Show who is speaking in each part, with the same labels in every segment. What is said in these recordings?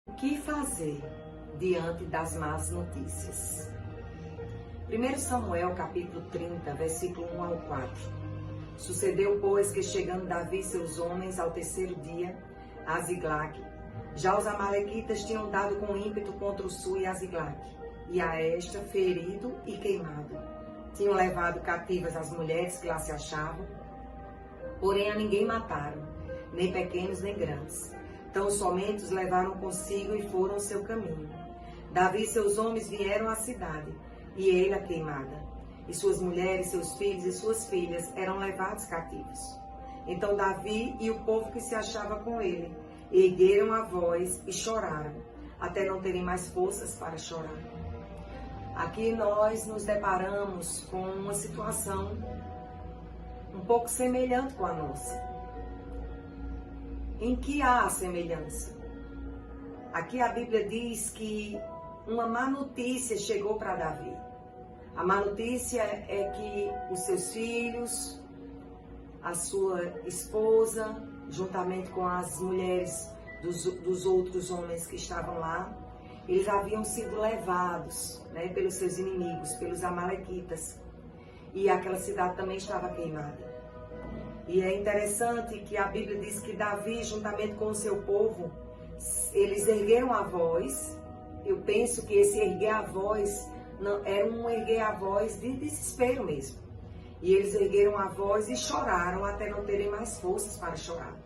Speaker 1: O que fazer diante das más notícias? 1 Samuel capítulo 30, versículo 1 ao 4. Sucedeu, pois, que chegando Davi e seus homens ao terceiro dia a Ziglag, já os amalequitas tinham dado com ímpeto contra o sul e a Ziglag, e a esta ferido e queimado. Tinham levado cativas as mulheres que lá se achavam, porém a ninguém mataram, nem pequenos nem grandes. Tão somente os levaram consigo e foram ao seu caminho. Davi e seus homens vieram à cidade, e ele a queimada. E suas mulheres, seus filhos e suas filhas eram levados cativos. Então Davi e o povo que se achava com ele ergueram a voz e choraram, até não terem mais forças para chorar. Aqui nós nos deparamos com uma situação um pouco semelhante com a nossa. Em que há semelhança? Aqui a Bíblia diz que uma má notícia chegou para Davi. A má notícia é que os seus filhos, a sua esposa, juntamente com as mulheres dos outros homens que estavam lá, eles haviam sido levados, pelos seus inimigos, pelos amalequitas. E aquela cidade também estava queimada. E é interessante que a Bíblia diz que Davi, juntamente com o seu povo, eles ergueram a voz. Eu penso que esse erguer a voz não, era um erguer a voz de desespero mesmo. E eles ergueram a voz e choraram até não terem mais forças para chorar.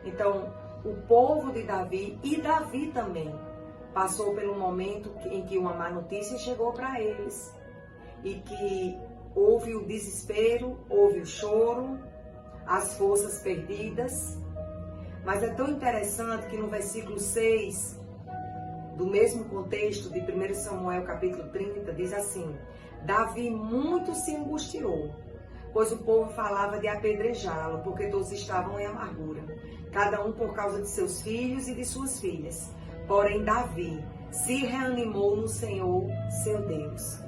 Speaker 1: Então, o povo de Davi e Davi também passou pelo momento em que uma má notícia chegou para eles. E que houve o desespero, houve o choro, as forças perdidas. Mas é tão interessante que no versículo 6, do mesmo contexto de 1 Samuel capítulo 30, diz assim: Davi muito se angustiou, pois o povo falava de apedrejá-lo, porque todos estavam em amargura, cada um por causa de seus filhos e de suas filhas. Porém Davi se reanimou no Senhor, seu Deus.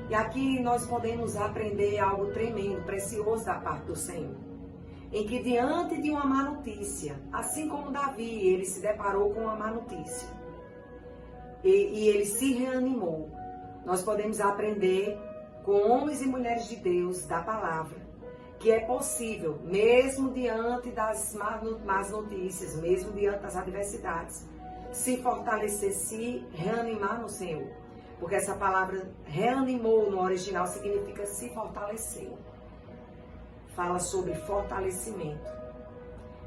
Speaker 1: E aqui nós podemos aprender algo tremendo, precioso da parte do Senhor. Em que diante de uma má notícia, assim como Davi, ele se deparou com uma má notícia. E ele se reanimou. Nós podemos aprender com homens e mulheres de Deus, da palavra, que é possível, mesmo diante das más notícias, mesmo diante das adversidades, se fortalecer, se reanimar no Senhor. Porque essa palavra reanimou no original significa se fortalecer. Fala sobre fortalecimento.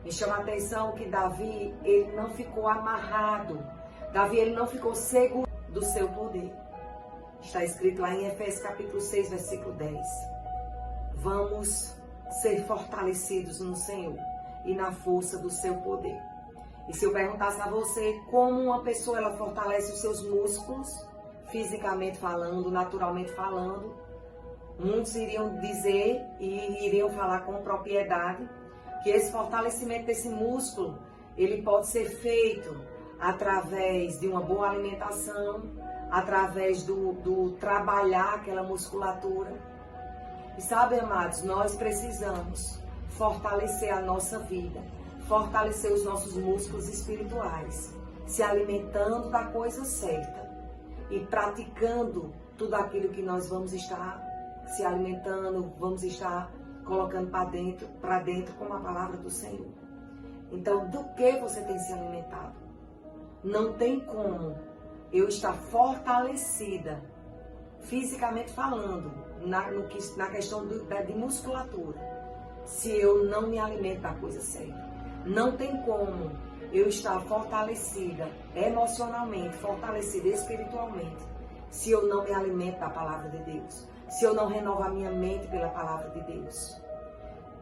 Speaker 1: Me chama a atenção que Davi, ele não ficou amarrado. Davi, ele não ficou seguro do seu poder. Está escrito lá em Efésios capítulo 6, versículo 10. Vamos ser fortalecidos no Senhor e na força do seu poder. E se eu perguntasse a você como uma pessoa ela fortalece os seus músculos, fisicamente falando, naturalmente falando, muitos iriam dizer e iriam falar com propriedade que esse fortalecimento desse músculo, ele pode ser feito através de uma boa alimentação, através do trabalhar aquela musculatura. E sabe, amados, nós precisamos fortalecer a nossa vida, fortalecer os nossos músculos espirituais, se alimentando da coisa certa e praticando tudo aquilo que nós vamos estar se alimentando, vamos estar colocando para dentro com a palavra do Senhor. Então, do que você tem se alimentado? Não tem como eu estar fortalecida, fisicamente falando, na questão de musculatura, se eu não me alimento da coisa certa. Não tem como eu estar fortalecida emocionalmente, fortalecida espiritualmente, se eu não me alimento da palavra de Deus, se eu não renovo a minha mente pela palavra de Deus.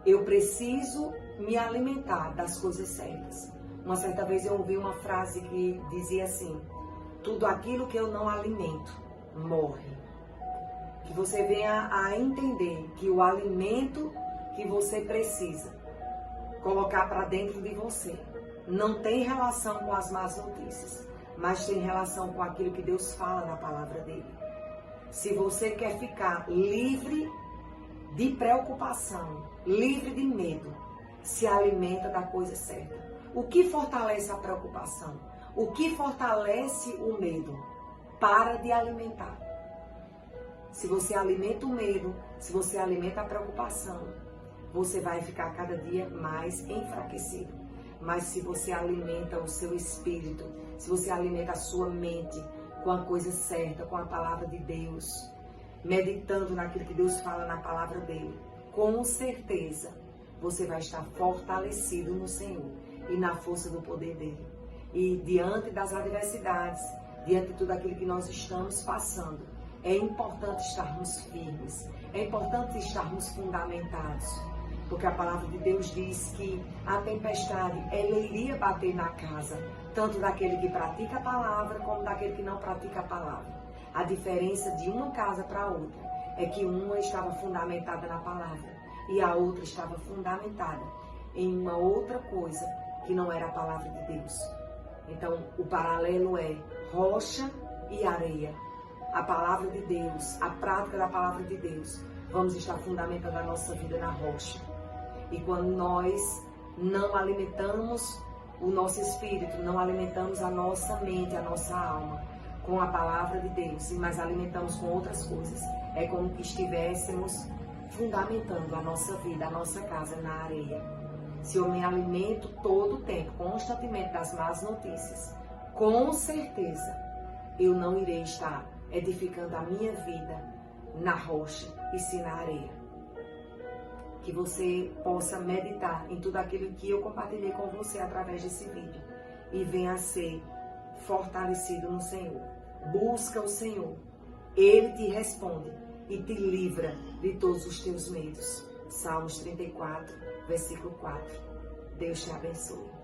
Speaker 1: Eu preciso me alimentar das coisas certas. Uma certa vez eu ouvi uma frase que dizia assim: tudo aquilo que eu não alimento morre. Que você venha a entender que o alimento que você precisa colocar para dentro de você não tem relação com as más notícias, mas tem relação com aquilo que Deus fala na palavra dele. Se você quer ficar livre de preocupação, livre de medo, se alimenta da coisa certa. O que fortalece a preocupação? O que fortalece o medo? Para de alimentar. Se você alimenta o medo, se você alimenta a preocupação, você vai ficar cada dia mais enfraquecido. Mas se você alimenta o seu espírito, se você alimenta a sua mente com a coisa certa, com a palavra de Deus, meditando naquilo que Deus fala na palavra dele, com certeza você vai estar fortalecido no Senhor e na força do poder dele. E diante das adversidades, diante de tudo aquilo que nós estamos passando, é importante estarmos firmes, é importante estarmos fundamentados, porque a palavra de Deus diz que a tempestade, ela iria bater na casa, tanto daquele que pratica a palavra, como daquele que não pratica a palavra. A diferença de uma casa para outra é que uma estava fundamentada na palavra e a outra estava fundamentada em uma outra coisa que não era a palavra de Deus. Então, o paralelo é rocha e areia. A palavra de Deus, a prática da palavra de Deus, vamos estar fundamentando a nossa vida na rocha. E quando nós não alimentamos o nosso espírito, não alimentamos a nossa mente, a nossa alma com a palavra de Deus, mas alimentamos com outras coisas, é como que estivéssemos fundamentando a nossa vida, a nossa casa na areia. Se eu me alimento todo o tempo, constantemente das más notícias, com certeza eu não irei estar edificando a minha vida na rocha e sim na areia. Que você possa meditar em tudo aquilo que eu compartilhei com você através desse vídeo e venha a ser fortalecido no Senhor. Busca o Senhor, Ele te responde e te livra de todos os teus medos. Salmos 34, versículo 4. Deus te abençoe.